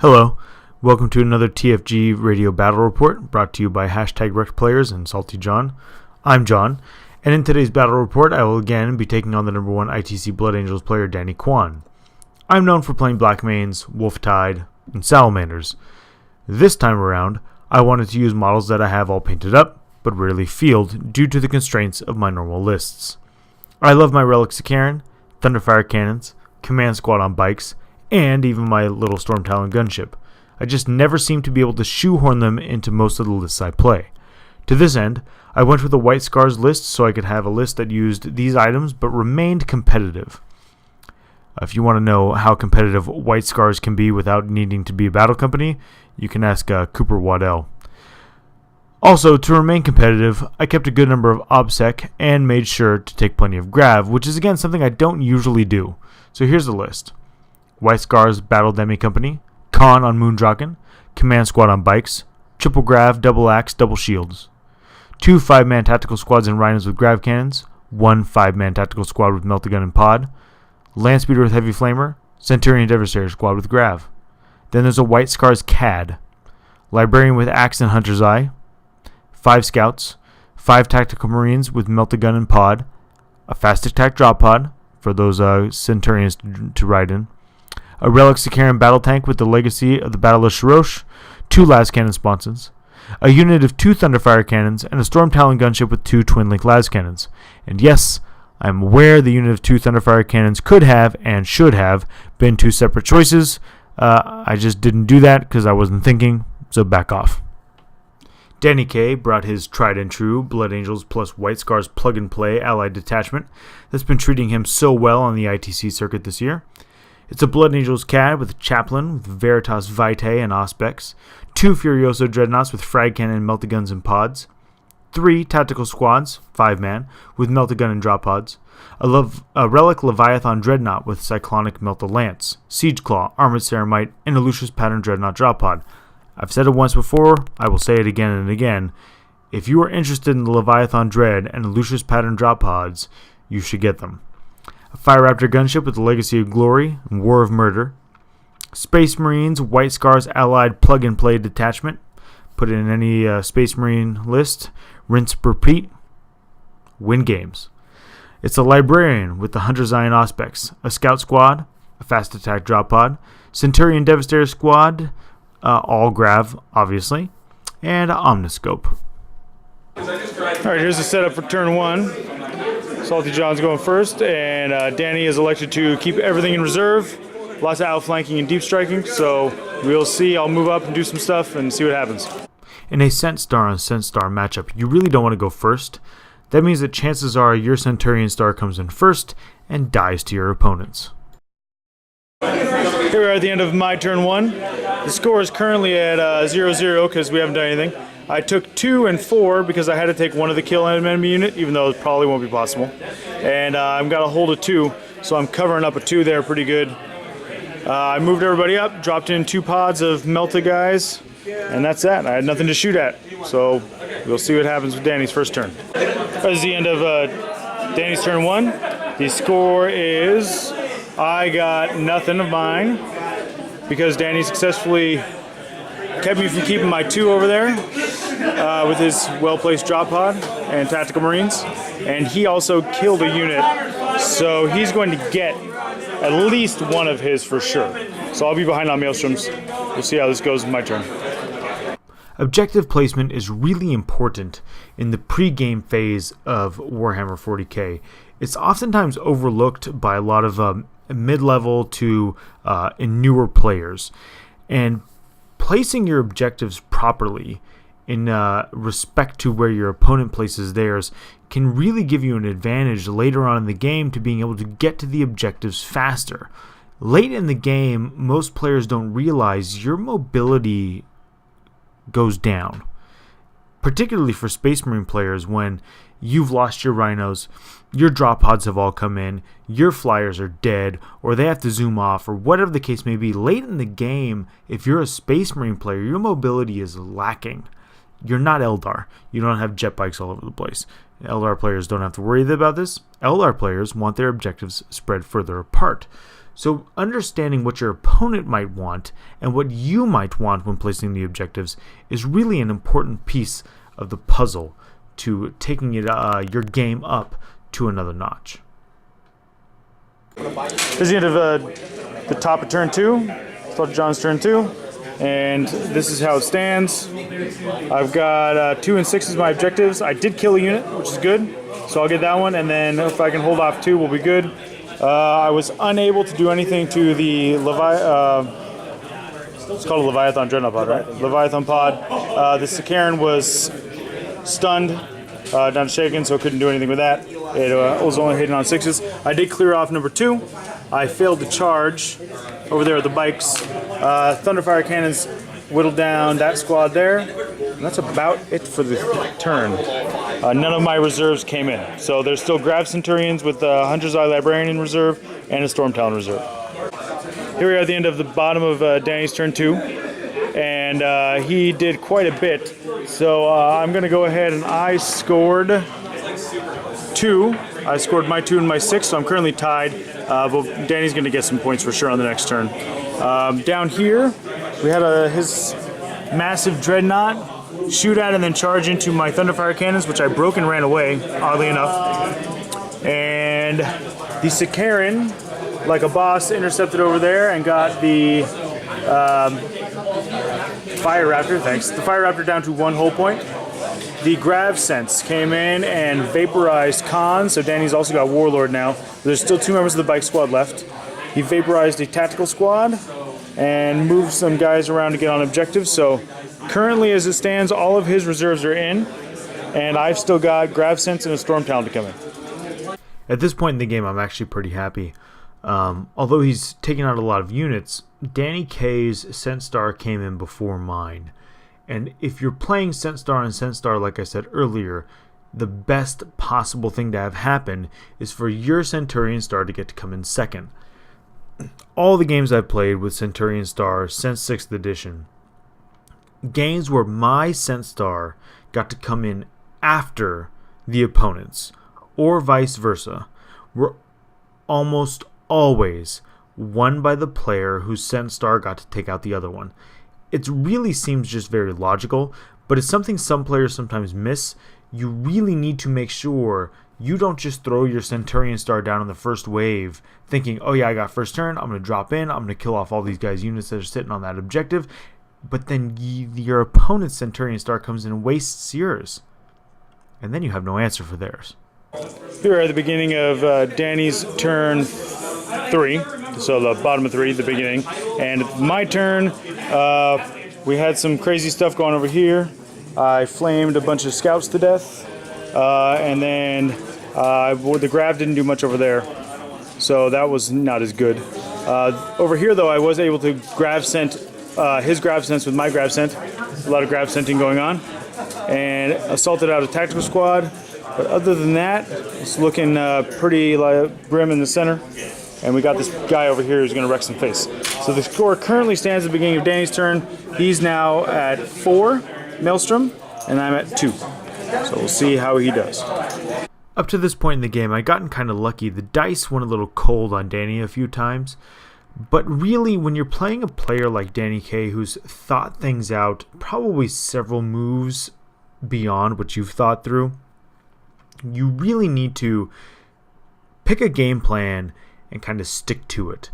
Hello, welcome to another TFG Radio Battle Report brought to you by #RectPlayers and Salty John. I'm John, and in today's battle report I will again be taking on the number 1 ITC Blood Angels player Danny Kwan. I'm known for playing Blackmanes, Wolftide, and Salamanders. This time around, I wanted to use models that I have all painted up, but rarely field due to the constraints of my normal lists. I love my Relic Sicaran, Thunderfire Cannons, Command Squad on bikes, and even my little Storm Talon gunship. I just never seem to be able to shoehorn them into most of the lists I play. To this end, I went with a White Scars list so I could have a list that used these items but remained competitive. If you want to know how competitive White Scars can be without needing to be a battle company, you can ask Cooper Waddell. Also, to remain competitive, I kept a good number of OBSEC and made sure to take plenty of Grav, which is again something I don't usually do. So here's the list. White Scars Battle Demi Company, Khan on Moondraken, Command Squad on bikes, Triple Grav, Double Axe, Double Shields. 2 5-man tactical squads and Rhinos with Grav Cannons, 1 5-man tactical squad with Melt-A-Gun and Pod, Landspeeder with Heavy Flamer, Centurion Devastator squad with Grav. Then there's a White Scars CAD, Librarian with Axe and Hunter's Eye, 5 Scouts, 5 Tactical Marines with Melt-A-Gun and Pod, a Fast Attack Drop Pod for those Centurions to ride in, a Relic Sicaran battle tank with the Legacy of the Battle of Shorrosh, 2 Las Cannon sponsons, a unit of 2 Thunderfire Cannons, and a Storm Talon gunship with 2 Twin Link Las Cannons. And yes, I'm aware the unit of 2 Thunderfire Cannons could have and should have been 2 separate choices. I just didn't do that because I wasn't thinking, so back off. Danny K brought his tried and true Blood Angels plus White Scars plug-and-play allied detachment that's been treating him so well on the ITC circuit this year. It's a Blood Angels CAD with a Chaplain with Veritas Vitae and Auspex, 2 Furioso Dreadnoughts with Frag Cannon, Melt-A-Guns and Pods, 3 Tactical Squads, 5-man, with Melt-A-Gun and Drop Pods, a Relic Leviathan Dreadnought with Cyclonic Melt-A-Lance, Siege Claw, Armored Ceramite, and a Lucius Pattern Dreadnought Drop Pod. I've said it once before, I will say it again and again. If you are interested in the Leviathan Dread and the Lucius Pattern Drop Pods, you should get them. A Fire Raptor gunship with the Legacy of Glory and War of Murder. Space Marines White Scars Allied plug-and-play detachment. Put it in any Space Marine list. Rinse, repeat. Win games. It's a Librarian with the Hunter's Eye and Auspex. A Scout Squad. A Fast Attack Drop Pod. Centurion Devastator Squad. All Grav, obviously. And Omniscope. Alright, here's the setup for turn 1. Salty John's going first, and Danny is elected to keep everything in reserve. Lots of outflanking and deep striking, so we'll see. I'll move up and do some stuff and see what happens. In a Scent Star on Scent Star matchup, you really don't want to go first. That means that chances are your Centurion Star comes in first and dies to your opponents. Here we are at the end of my turn 1. The score is currently at 0-0 because we haven't done anything. I took 2 and 4 because I had to take one of the kill enemy unit, even though it probably won't be possible. And I've got a hold of 2, so I'm covering up a 2 there pretty good. I moved everybody up, dropped in 2 pods of melted guys, and that's that. I had nothing to shoot at, so we'll see what happens with Danny's first turn. That is the end of Danny's turn 1. The score is I got nothing of mine because Danny successfully kept me from keeping my 2 over there with his well-placed drop pod and tactical marines, and he also killed a unit, so he's going to get at least one of his for sure. So I'll be behind on Maelstroms. We'll see how this goes in my turn. Objective placement is really important in the pre-game phase of Warhammer 40k. It's oftentimes overlooked by a lot of mid-level to newer players, and placing your objectives properly in respect to where your opponent places theirs can really give you an advantage later on in the game to being able to get to the objectives faster. Late in the game, most players don't realize your mobility goes down, particularly for Space Marine players when you've lost your Rhinos, your drop pods have all come in, your flyers are dead, or they have to zoom off, or whatever the case may be. Late in the game, if you're a Space Marine player, your mobility is lacking. You're not Eldar. You don't have jet bikes all over the place. Eldar players don't have to worry about this. Eldar players want their objectives spread further apart. So understanding what your opponent might want and what you might want when placing the objectives is really an important piece of the puzzle to taking your game up to another notch. This is the end of the top of turn 2. Salty John's turn 2. And this is how it stands. I've got 2 and 6 as my objectives. I did kill a unit, which is good. So I'll get that one, and then if I can hold off 2, we'll be good. I was unable to do anything to the it's called a Leviathan Dreadnought Pod, right? Leviathan Pod. The Sicaran was stunned, not shaken, so couldn't do anything with that. It was only hitting on 6s. I did clear off number 2. I failed to charge over there at the bikes. Thunderfire cannons whittled down that squad there. And that's about it for the turn. None of my reserves came in. So there's still Grav Centurions with Hunter's Eye Librarian in reserve and a Storm Talon reserve. Here we are at the end of the bottom of Danny's turn 2. And he did quite a bit. So I'm going to go ahead and I scored 2. I scored my 2 and my 6, so I'm currently tied. But Danny's going to get some points for sure on the next turn. Down here, we had his massive Dreadnought shoot at and then charge into my Thunderfire cannons, which I broke and ran away, oddly enough. And the Sicaran, like a boss, intercepted over there and got the Fire Raptor, thanks. The Fire Raptor down to 1 hull point. The Grav Sense came in and vaporized Khan, so Danny's also got Warlord now. There's still 2 members of the bike squad left. He vaporized a tactical squad and moved some guys around to get on objectives. So currently, as it stands, all of his reserves are in, and I've still got Grav Sense and a Storm Talon to come in. At this point in the game, I'm actually pretty happy. Although he's taken out a lot of units, Danny K's Scent Star came in before mine. And if you're playing Scent Star and Scent Star, like I said earlier, the best possible thing to have happen is for your Centurion Star to get to come in second. All the games I've played with Centurion Star since 6th edition, games where my Scent Star got to come in after the opponents, or vice versa, were almost always won by the player whose Scent Star got to take out the other one. It really seems just very logical, but it's something some players sometimes miss. You really need to make sure you don't just throw your Centurion Star down in the first wave thinking, oh yeah, I got first turn, I'm going to drop in, I'm going to kill off all these guys' units that are sitting on that objective, but then your opponent's Centurion Star comes in and wastes yours. And then you have no answer for theirs. Here we are at the beginning of Danny's turn 3, so the bottom of 3, the beginning. And my turn, we had some crazy stuff going over here. I flamed a bunch of scouts to death, and then the Grav didn't do much over there, so that was not as good. Over here, though, I was able to Grav Scent his Grav Sense with my Grav Scent. A lot of Grav Scenting going on. And assaulted out a tactical squad. But other than that, it's looking pretty grim in the center. And we got this guy over here who's going to wreck some face. So the score currently stands at the beginning of Danny's turn. He's now at 4 Maelstrom, and I'm at 2. So we'll see how he does. Up to this point in the game, I'd gotten kind of lucky. The dice went a little cold on Danny a few times. But really, when you're playing a player like Danny K, who's thought things out probably several moves beyond what you've thought through, you really need to pick a game plan and kind of stick to it.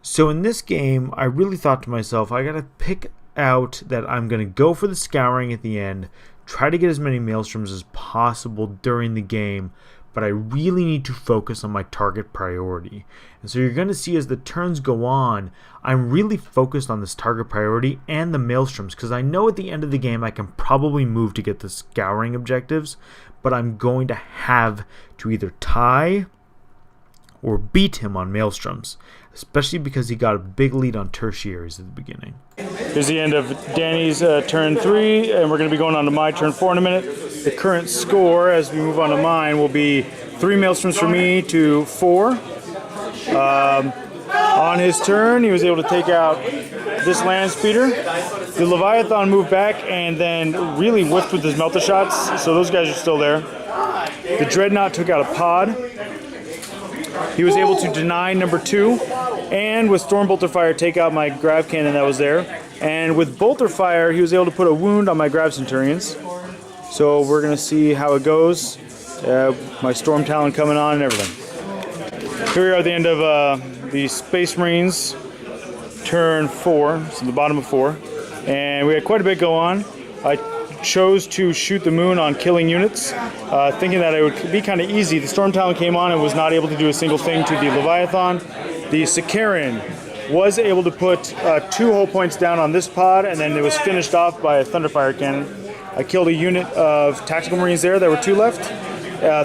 So in this game, I really thought to myself, I got to pick out that I'm going to go for the Scouring at the end, try to get as many Maelstroms as possible during the game, but I really need to focus on my target priority. And so you're going to see as the turns go on, I'm really focused on this target priority and the Maelstroms, because I know at the end of the game I can probably move to get the Scouring objectives, but I'm going to have to either tie or beat him on Maelstroms, especially because he got a big lead on tertiaries at the beginning. Here's the end of Danny's turn 3, and we're going to be going on to my turn 4 in a minute. The current score as we move on to mine will be 3 Maelstroms for me to 4. On his turn, he was able to take out this land speeder. The Leviathan moved back and then really whiffed with his melter shots, so those guys are still there. The Dreadnought took out a pod. He was able to deny number 2 and with Storm Bolter Fire take out my Grav Cannon that was there. And with Bolter Fire, he was able to put a wound on my Grav Centurions. So we're going to see how it goes. My Storm Talon coming on and everything. Here we are at the end of the Space Marines turn 4, so the bottom of 4. And we had quite a bit go on. I chose to shoot the moon on killing units, thinking that it would be kind of easy. The Storm Talon came on and was not able to do a single thing to the Leviathan. The Sicaran was able to put 2 hull points down on this pod, and then it was finished off by a Thunderfire cannon. I killed a unit of Tactical Marines there. There were 2 left.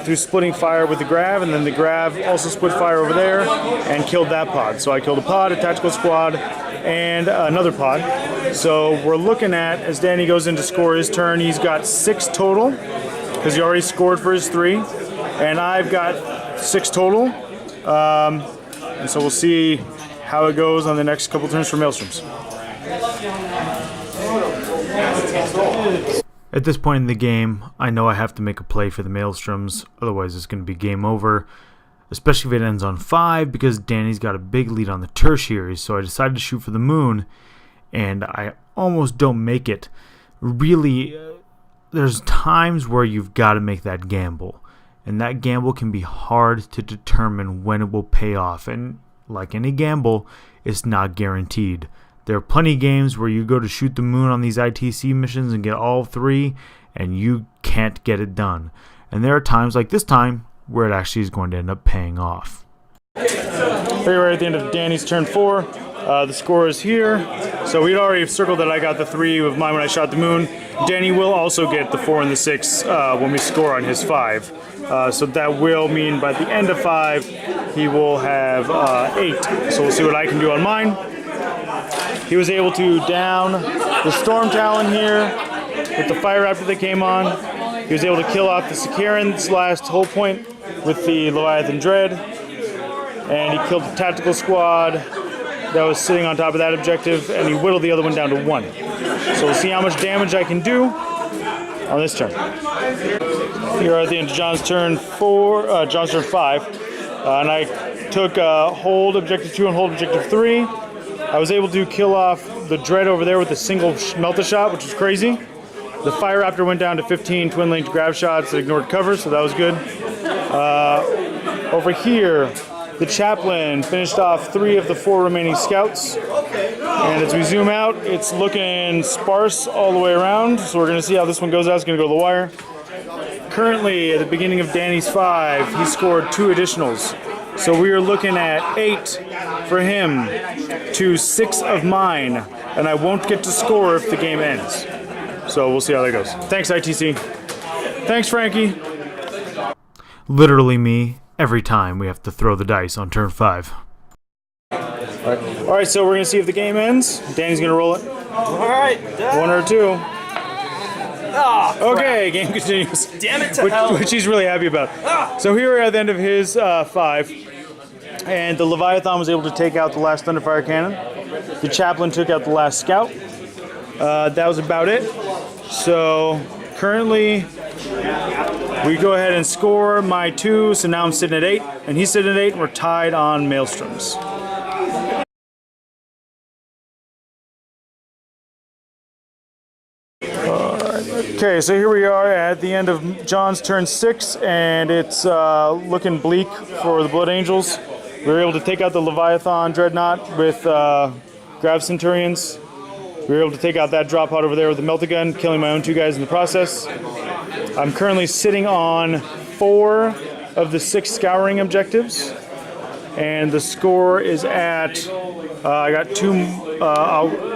Through splitting fire with the Grav, and then the Grav also split fire over there and killed that pod. So I killed a pod, a tactical squad, and another pod. So we're looking at, as Danny goes in to score his turn, he's got 6 total, because he already scored for his 3, and I've got 6 total. And so we'll see how it goes on the next couple turns for Maelstroms. At this point in the game, I know I have to make a play for the Maelstroms, otherwise it's going to be game over, especially if it ends on 5, because Danny's got a big lead on the tertiaries, so I decided to shoot for the moon, and I almost don't make it. Really, there's times where you've got to make that gamble, and that gamble can be hard to determine when it will pay off, and like any gamble, it's not guaranteed. There are plenty of games where you go to shoot the moon on these ITC missions and get all 3, and you can't get it done. And there are times like this time where it actually is going to end up paying off. Here we are at the end of Danny's turn 4. The score is here. So we'd already circled that I got the 3 of mine when I shot the moon. Danny will also get the 4 and the 6 when we score on his 5. So that will mean by the end of 5, he will have 8. So we'll see what I can do on mine. He was able to down the Storm Talon here with the Fire Raptor that came on. He was able to kill off the Sicaran's last hull point with the Leviathan Dread. And he killed the Tactical Squad that was sitting on top of that objective, and he whittled the other one down to 1. So we'll see how much damage I can do on this turn. Here are at the end of John's turn 4, John's turn 5. And I took hold objective 2 and hold objective 3. I was able to kill off the Dread over there with a single Melta shot, which was crazy. The Fire Raptor went down to 15 twin-linked grab shots that ignored cover, so that was good. Over here, the Chaplain finished off 3 of the 4 remaining scouts. And as we zoom out, it's looking sparse all the way around, so we're going to see how this one goes out. It's going to go to the wire. Currently, at the beginning of Danny's 5, he scored 2 additionals. So we are looking at 8 for him to 6 of mine, and I won't get to score if the game ends. So we'll see how that goes. Thanks, ITC. Thanks, Frankie. Literally me, every time we have to throw the dice on turn 5. All right, so we're going to see if the game ends. Danny's going to roll it. All right. 1 or 2. Oh, Okay, game continues. Damn it to hell. Which he's really happy about. So here we are at the end of his 5. And the Leviathan was able to take out the last Thunderfire cannon. The Chaplain took out the last scout. That was about it. So currently, we go ahead and score my 2. So now I'm sitting at 8, and he's sitting at 8, and we're tied on Maelstroms. Okay, so here we are at the end of John's turn 6, and it's looking bleak for the Blood Angels. We were able to take out the Leviathan Dreadnought with Grav Centurions. We were able to take out that drop pod over there with the Melta Gun, killing my own 2 guys in the process. I'm currently sitting on 4 of the 6 scouring objectives, and the score is at, I got 2,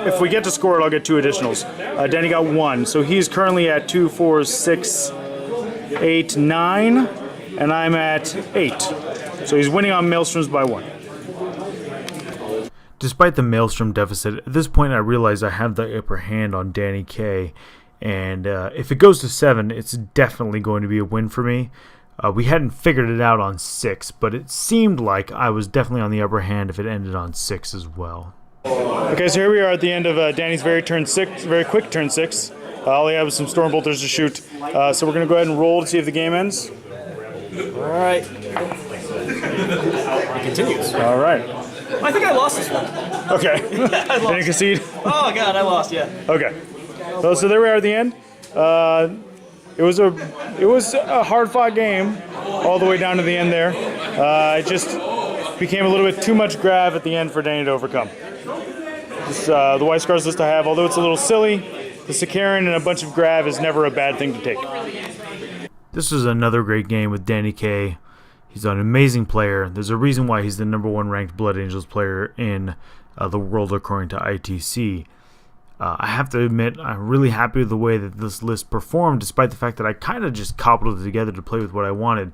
if we get to score it, I'll get 2 additionals. Danny got 1, so he's currently at 2, 4, 6, 8, 9, and I'm at 8. So he's winning on Maelstroms by 1. Despite the Maelstrom deficit, at this point I realize I have the upper hand on Danny K, and if it goes to 7, it's definitely going to be a win for me. We hadn't figured it out on 6, but it seemed like I was definitely on the upper hand if it ended on 6 as well. Okay, so here we are at the end of Danny's very quick turn 6. All he had was some Storm Bolters to shoot. So we're going to go ahead and roll to see if the game ends. All right. It continues. All right. I think I lost this one. Okay. I Didn't lost. concede? Oh god, I lost. Yeah. Okay. So there we are at the end. It was a hard-fought game all the way down to the end there. It just became a little bit too much grab at the end for Danny to overcome. The White Scars list I have, although it's a little silly, the Sakaran and a bunch of grab is never a bad thing to take. This was another great game with Danny Kaye. He's an amazing player. There's a reason why he's the #1 ranked Blood Angels player in the world according to ITC. I have to admit, I'm really happy with the way that this list performed, despite the fact that I kind of just cobbled it together to play with what I wanted.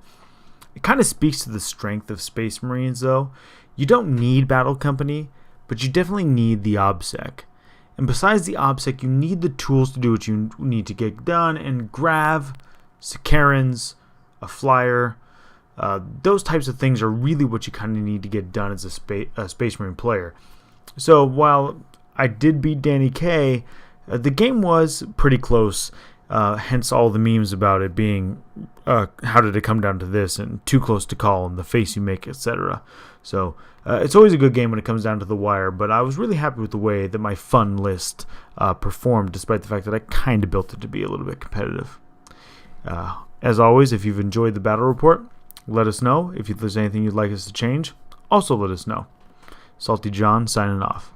It kind of speaks to the strength of Space Marines, though. You don't need Battle Company, but you definitely need the OBSEC. And besides the OBSEC, you need the tools to do what you need to get done, and Grav, Sakarans, a flyer, those types of things are really what you kind of need to get done as a Space Marine player. So while I did beat Danny Kaye, the game was pretty close, hence all the memes about it being, how did it come down to this, and too close to call, and the face you make, etc. So it's always a good game when it comes down to the wire, but I was really happy with the way that my fun list performed, despite the fact that I kind of built it to be a little bit competitive. As always, if you've enjoyed the battle report, let us know. If there's anything you'd like us to change, also let us know. Salty John signing off.